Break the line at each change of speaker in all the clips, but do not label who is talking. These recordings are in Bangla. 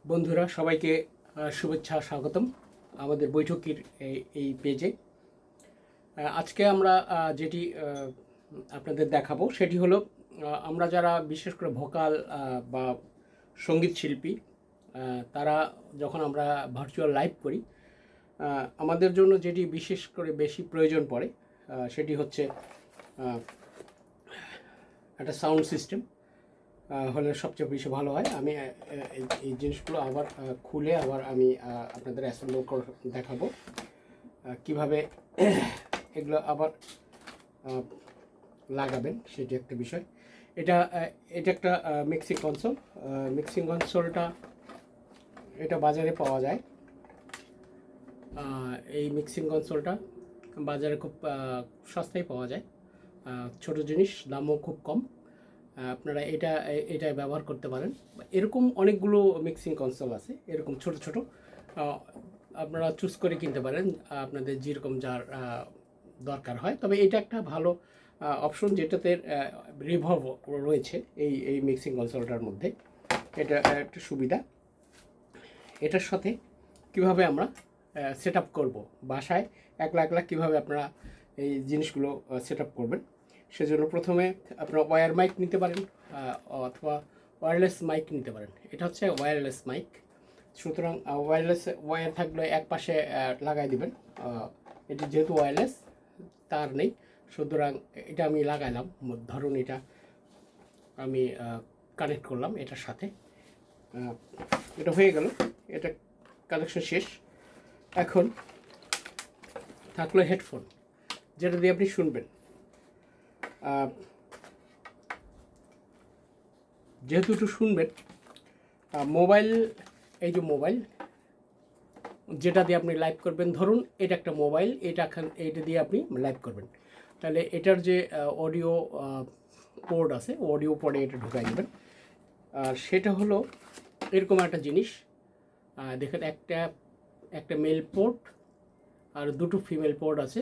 বন্ধুরা সবাইকে শুভেচ্ছা স্বাগতম আমাদের বৈঠকের এই পেজে। আজকে আমরা যেটি আপনাদের দেখাবো সেটি হলো আমরা যারা বিশেষ করে ভোকাল বা সঙ্গীত শিল্পী তারা যখন আমরা ভার্চুয়াল লাইভ করি আমাদের জন্য যেটি বিশেষ করে বেশি প্রয়োজন পড়ে সেটি হচ্ছে একটা সাউন্ড সিস্টেম হলে সবচেয়ে বেশি ভালো হয়। আমি এই জিনিসগুলো আবার খুলে আবার আমি আপনাদের অ্যাসেম্বল করে দেখাবো কিভাবে এগুলো আবার লাগাবেন, সেটি একটা বিষয়। এটা একটা মিক্সিং কনসোল। মিক্সিং কনসোলটা এটা বাজারে পাওয়া যায়। এই মিক্সিং কনসোলটা বাজারে খুব সস্তায় পাওয়া যায়, ছোট জিনিস, দামও খুব কম। আপনারা এটা ব্যবহার করতে পারেন। এরকম অনেকগুলো মিক্সিং কনসোল আছে, এরকম ছোট ছোট, আপনারা চুজ করে কিনতে পারেন আপনাদের যেরকম যার দরকার হয়। তবে এটা একটা ভালো অপশন যেটাতে রিভলভ রয়েছে এই মিক্সিং কনসোলটার মধ্যে। এটা একটা সুবিধা। এটার সাথে কিভাবে আমরা সেট আপ করবো বাসায় একলা একলা, কীভাবে আপনারা এই জিনিসগুলো সেট আপ করবেন, সেজন্য প্রথমে আপনারা ওয়্যার মাইক নিতে পারেন অথবা ওয়্যারলেস মাইক নিতে পারেন। এটা হচ্ছে ওয়্যারলেস মাইক, সুতরাং ওয়্যারলেস ওয়্যার থাকলে এক পাশে লাগাই দিবেন। এটি যেহেতু ওয়্যারলেস তার নেই, সুতরাং এটা আমি লাগাইলাম। ধরুন এটা আমি কানেক্ট করলাম এটার সাথে, এটা হয়ে গেল, এটা কানেকশন শেষ। এখন থাকলো হেডফোন, যেটা দিয়ে আপনি শুনবেন। যেহেতু একটু শুনবেন, মোবাইল, এই যে মোবাইল যেটা দিয়ে আপনি লাইভ করবেন, ধরুন এটা একটা মোবাইল, এটা দিয়ে আপনি লাইভ করবেন, তাহলে এটার যে অডিও পোর্ট আছে, অডিও পোর্টে এটা ঢুকাই দেবেন। আর সেটা হলো এরকম একটা জিনিস, দেখেন একটা মেল পোর্ট আর দুটো ফিমেল পোর্ট আছে।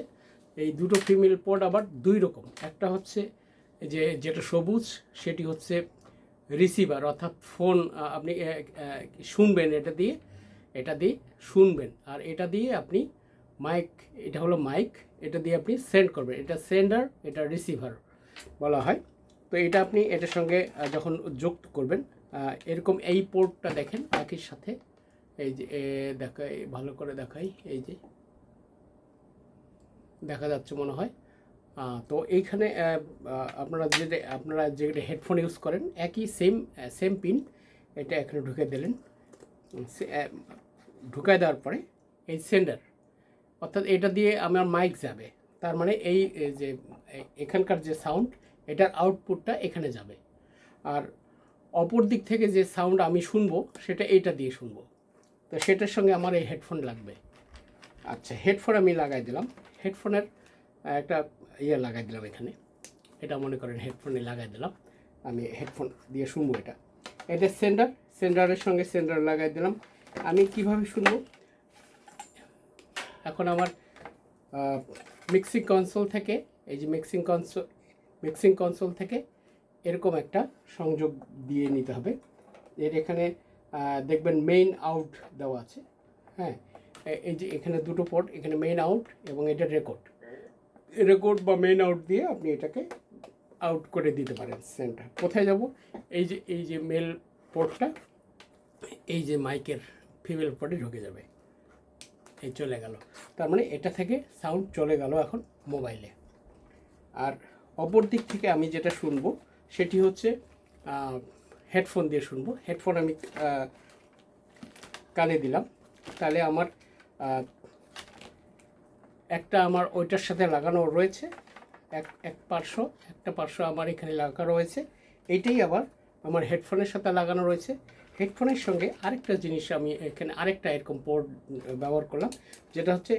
এই দুটো ফিমেল পোর্ট আবার দুই রকম। একটা হচ্ছে যেটা সবুজ, সেটি হচ্ছে রিসিভার, অর্থাৎ ফোন আপনি শুনবেন, এটা দিয়ে শুনবেন। আর এটা দিয়ে আপনি মাইক, এটা হলো মাইক, এটা দিয়ে আপনি সেন্ড করবেন। এটা সেন্ডার, এটা রিসিভার বলা হয়। তো এটা আপনি এটার সঙ্গে যখন যুক্ত করবেন, এরকম এই পোর্টটা দেখেন একই সাথে, এই যে দেখাই, ভালো করে দেখাই, এই যে দেখা যাচ্ছে মনে হয়। তো এইখানে আপনারা যে হেডফোন ইউজ করেন একই সেম পিন এটা এখানে ঢুকে দিলেন। ঢুকায় দেওয়ার পরে এই সেন্ডার, অর্থাৎ এটা দিয়ে আমার মাইক যাবে, তার মানে এই যে এখানকার যে সাউন্ড, এটার আউটপুটটা এখানে যাবে। আর অপর দিক থেকে যে সাউন্ড আমি শুনবো সেটা এইটা দিয়ে শুনবো। তো সেটার সঙ্গে আমার এই হেডফোন লাগবে। আচ্ছা, হেডফোন আমি লাগাই দিলাম। হেডফোনের একটা লাগাই দিলাম এখানে, এটা মনে করেন হেডফোনে লাগাই দিলাম। আমি হেডফোন দিয়ে শুনবো। এটা সেন্ডারের সঙ্গে সেন্ডার লাগাই দিলাম। আমি কিভাবে শুনবো? এখন আমার মিক্সিং কনসোল থেকে, এই যে মিক্সিং কনসোল থেকে এরকম একটা সংযোগ দিয়ে নিতে হবে। এখানে দেখবেন মেইন আউট দেওয়া আছে। হ্যাঁ, এই যে এখানে দুটো পোর্ট, এখানে মেইন আউট এবং এটা রেকর্ড বা মেইন আউট দিয়ে আপনি এটাকে আউট করে দিতে পারেন। সেন্টার কোথায় যাব? এই যে মেল পোর্টটা এই যে মাইকের ফিমেল পোর্টে ঢুকে যাবে, এই চলে গেল। তার মানে এটা থেকে সাউন্ড চলে গেল এখন মোবাইলে। আর অপর দিক থেকে আমি যেটা শুনবো সেটি হচ্ছে হেডফোন দিয়ে শুনবো। হেডফোন আমি কানে দিলাম, তাহলে আমার একটা আমার ওইটার সাথে লাগানো রয়েছে, একটা পার্শ্ব আমার এখানে লাগানো রয়েছে, এইটাই আবার আমার হেডফোনের সাথে লাগানো রয়েছে। হেডফোনের সঙ্গে আরেকটা জিনিস আমি এখানে আরেকটা এরকম পোর্ট ব্যবহার করলাম, যেটা হচ্ছে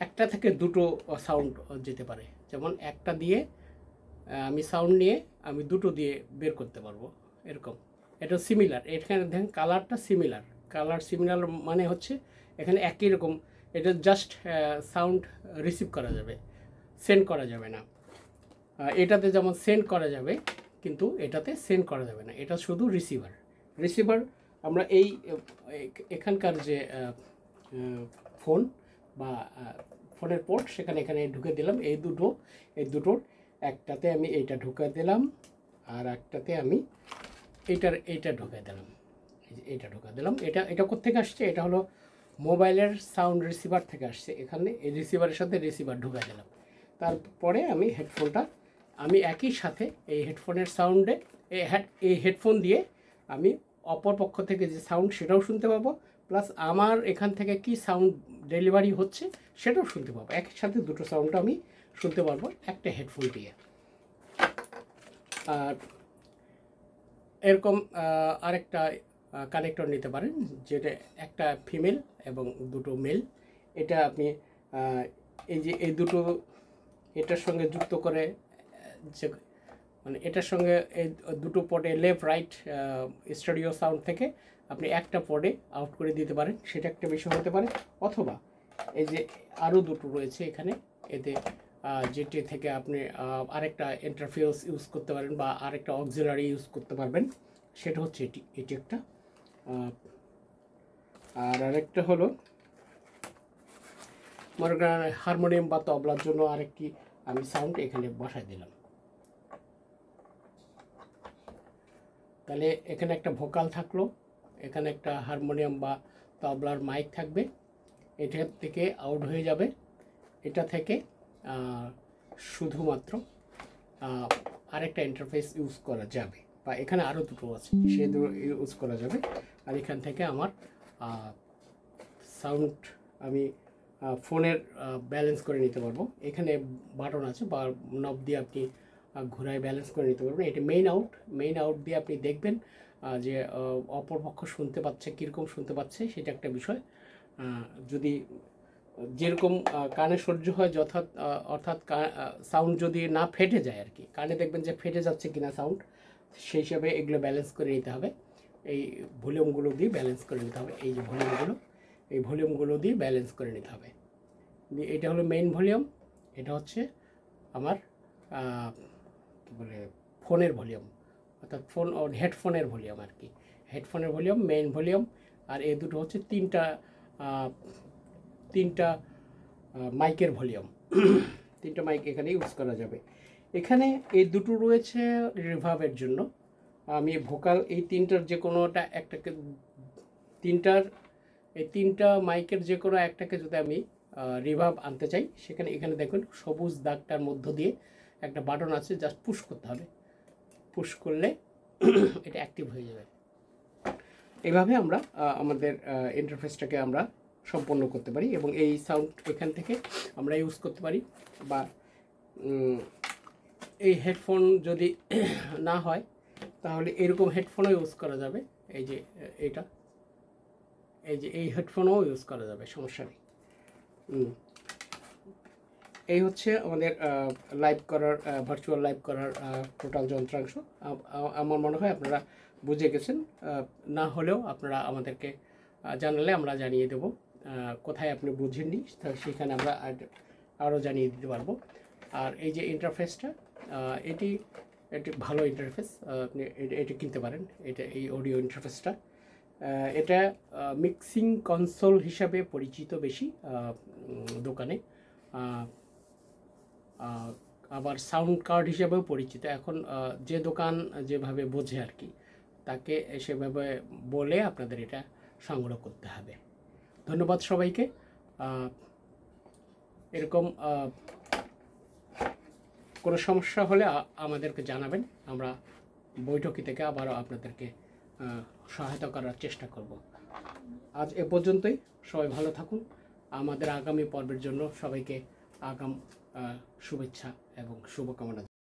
একটা থেকে দুটো সাউন্ড যেতে পারে। যেমন একটা দিয়ে আমি সাউন্ড নিয়ে আমি দুটো দিয়ে বের করতে পারবো, এরকম। এটা সিমিলার, এখানে দেখেন কালারটা সিমিলার মানে হচ্ছে এখানে একই রকম। এটা জাস্ট সাউন্ড রিসিভ করা যাবে, সেন্ড করা যাবে না। এটাতে যেমন সেন্ড করা যাবে, কিন্তু এটাতে সেন্ড করা যাবে না। এটা শুধু রিসিভার আমরা এই এখানকার যে ফোন বা ফোনের পোর্ট সেখানে এখানে ঢুকে দিলাম। এই দুটোর একটাতে আমি এইটা ঢুকে দিলাম, আর একটাতে আমি এইটা ঢুকে দিলাম। এইটা ঢুকে দিলাম। এটা কোত্থেকে আসছে? এটা হলো মোবাইলের সাউন্ড রিসিভার থেকে আসছে। এখানে এই রিসিভারের সাথে রিসিভার ঢুকে দিলাম। তারপরে আমি হেডফোনটা আমি একই সাথে এই হেডফোনের সাউন্ডে এই হেডফোন দিয়ে আমি অপর পক্ষ থেকে যে সাউন্ড সেটাও শুনতে পাবো, প্লাস আমার এখান থেকে কি সাউন্ড ডেলিভারি হচ্ছে সেটাও শুনতে পাবো। একই সাথে দুটো সাউন্ডটা আমি শুনতে পারবো একটা হেডফোন দিয়ে। আর এরকম আরেকটা কানেক্টর নিতে পারেন, যেটা একটা ফিমেল এবং দুটো মেল। এটা আপনি এই যে এই দুটো এটার সঙ্গে যুক্ত করে, যে মানে এটার সঙ্গে এই দুটো পডে লেফট রাইট স্টুডিও সাউন্ড থেকে আপনি একটা পডে আউট করে দিতে পারেন, সেটা একটা বিষয় হতে পারে। অথবা এই যে আরও দুটো রয়েছে এখানে, এতে যেটি থেকে আপনি আরেকটা ইন্টারফেস ইউজ করতে পারেন বা আরেকটা অক্সিলারি ইউজ করতে পারবেন, সেটা হচ্ছে এটি একটা। আর আরেকটা হলো মনে করেন হারমোনিয়াম বা তবলার জন্য আরেকটি আমি সাউন্ড এখানে বসাই দিলাম। তাহলে এখানে একটা ভোকাল থাকলো, এখানে একটা হারমোনিয়াম বা তবলার মাইক থাকবে, এটা থেকে আউট হয়ে যাবে। এটা থেকে শুধুমাত্র আরেকটা ইন্টারফেস ইউজ করা যাবে, বা এখানে আরও দুটো আছে সে দুটো ইউজ করা যাবে। আর এখান থেকে আমার সাউন্ড আমি ফোনের ব্যালেন্স করে নিতে পারবো। এখানে বাটন আছে বা নব দিয়ে আপনি ঘোরায় ব্যালেন্স করে নিতে পারবেন। এটা মেইন আউট দিয়ে আপনি দেখবেন যে অপরপক্ষ শুনতে পাচ্ছে, কীরকম শুনতে পাচ্ছে সেটা একটা বিষয়। যদি যেরকম কানে সহ্য হয় অর্থাৎ সাউন্ড যদি না ফেটে যায় আর কি, কানে দেখবেন যে ফেটে যাচ্ছে কিনা সাউন্ড, সেই হিসাবে এগুলো ব্যালেন্স করে নিতে হবে। এই ভলিউমগুলো দিয়ে ব্যালেন্স করে নিতে হবে। এই যে ভলিউমগুলো দিয়ে ব্যালেন্স করে নিতে হবে। এটা হলো মেইন ভলিউম, এটা হচ্ছে আমার কী বলে ফোনের ভলিউম, অর্থাৎ ফোন ও হেডফোনের ভলিউম আর কি। হেডফোনের ভলিউম, মেইন ভলিউম, আর এই দুটো হচ্ছে তিনটা মাইকের ভলিউম। তিনটা মাইক এখানে ইউজ করা যাবে। এখানে এই দুটো রয়েছে রিভার্বের জন্য। আমি ভোকাল এই তিনটার যে কোনোটা একটাকে তিনটা মাইকের যে কোনো একটাকে যদি আমি রিভার্ব আনতে চাই, এখানে দেখুন সবুজ দাগটার মধ্য দিয়ে একটা বাটন আছে, জাস্ট পুশ করতে হবে। পুশ করলে এটা অ্যাক্টিভ হয়ে যাবে। এইভাবে আমরা আমাদের ইন্টারফেসটাকে আমরা সম্পন্ন করতে পারি, এবং এই সাউন্ড এখান থেকে আমরা ইউজ করতে পারি। বা এই হেডফোন যদি না হয় তাহলে এরকম হেডফোনও ইউজ করা যাবে। এই যে এই হেডফোনও ইউজ করা যাবে, সমস্যা নেই। এই হচ্ছে আমাদের ভার্চুয়াল লাইভ করার টোটাল যন্ত্রাংশ। আমার মনে হয় আপনারা বুঝে গেছেন। না হলেও আপনারা আমাদেরকে জানালে আমরা জানিয়ে দেব। কোথায় আপনি বুঝেননি সেখানে আমরা আরও জানিয়ে দিতে পারবো। আর এই যে ইন্টারফেসটা, এটি ভালো ইন্টারফেস, আপনি এটি কিনতে পারেন। এই অডিও ইন্টারফেসটা, এটা মিক্সিং কনসোল হিসাবে পরিচিত বেশি দোকানে, আবার সাউন্ড কার্ড হিসেবেও পরিচিত। এখন যে দোকান যেভাবে বোঝে আর কি, তাকে সেভাবে বলে আপনাদের এটা সংগ্রহ করতে হবে। ধন্যবাদ সবাইকে। এরকম কোনো সমস্যা হলে আমাদেরকে জানাবেন, আমরা বৈঠকি থেকে আবারও আপনাদেরকে সহায়তা করার চেষ্টা করব। আজ এ পর্যন্তই। সবাই ভালো থাকুন। আমাদের আগামী পর্বের জন্য সবাইকে শুভেচ্ছা এবং শুভকামনা।